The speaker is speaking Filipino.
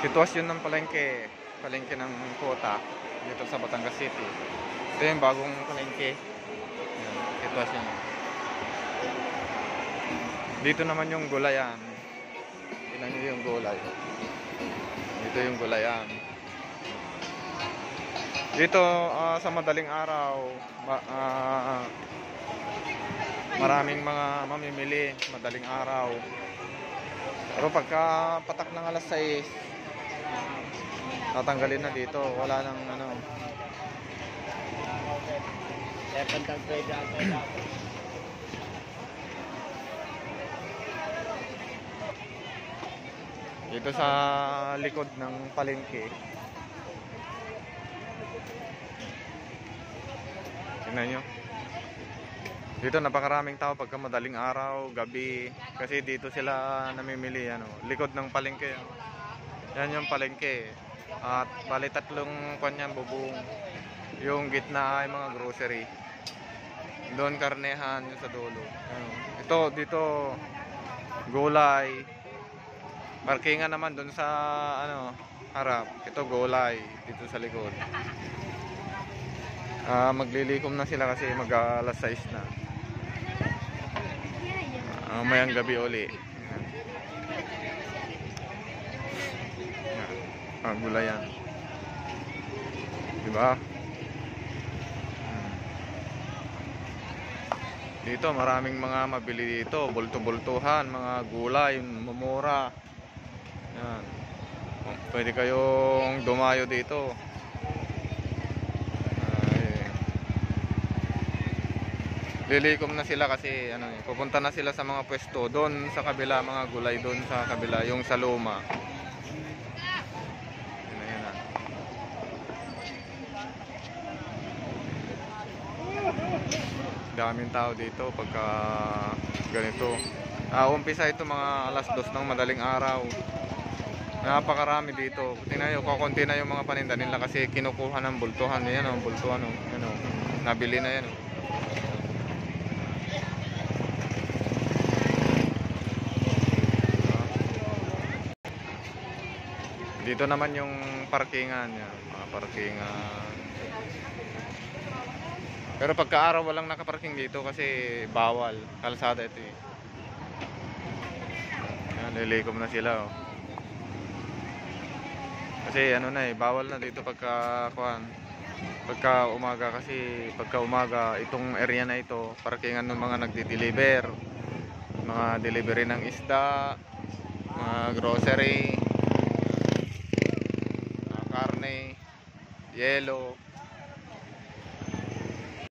Sitwasyon ng palengke ng Kota dito sa Batangas City. Ito yung bagong palengke. Yan, sitwasyon. Dito naman yung gulayan. Tingnan nyo yung gulay. Dito yung gulayan. Dito sa madaling araw, maraming mga mamimili, madaling araw. Pero pagka patak ng alas 6, tatanggalin na dito. Wala nang ano. Dito sa likod ng palengke. Tingnan nyo. Dito napakaraming tao pagka madaling araw, gabi. Kasi dito sila namimili. Likod ng palengke. Yan yung palengke. At bali tatlong kanyan bubong. Yung gitna ay mga grocery. Doon karnehan yung sa dulo. Ito dito gulay. Parkingan naman doon sa harap. Ito gulay dito sa likod. Maglilikom na sila kasi mag-alas 6 na. Mayang gabi uli. Gulayan. Diba? Dito maraming mga mabili dito. Bulto-bultuhan, mga gulay, mumura. Yan. Pwede kayong dumayo dito. Lilikom na sila kasi pupunta na sila sa mga pwesto doon sa kabila, mga gulay doon sa kabila, yung sa luma. Yan na. Daming tao dito pagka ganito. Umpisa ito mga alas 2 ng madaling araw. Napakarami dito. Tingnan nyo, kukunti na yung mga paninda nila kasi kinukuha ng bultuhan. Yan bultuhan. Nabili na yan. Dito naman yung parkingan niya, mga parkingan. Pero pagka-araw walang nakaparking dito kasi bawal, kalsada ito eh. Yan, lilikom na sila oh. Kasi bawal na dito pagka umaga kasi pagka umaga itong area na ito, parkingan ng mga nagdi-deliver, mga delivery ng isda, mga grocery, karne, yelo.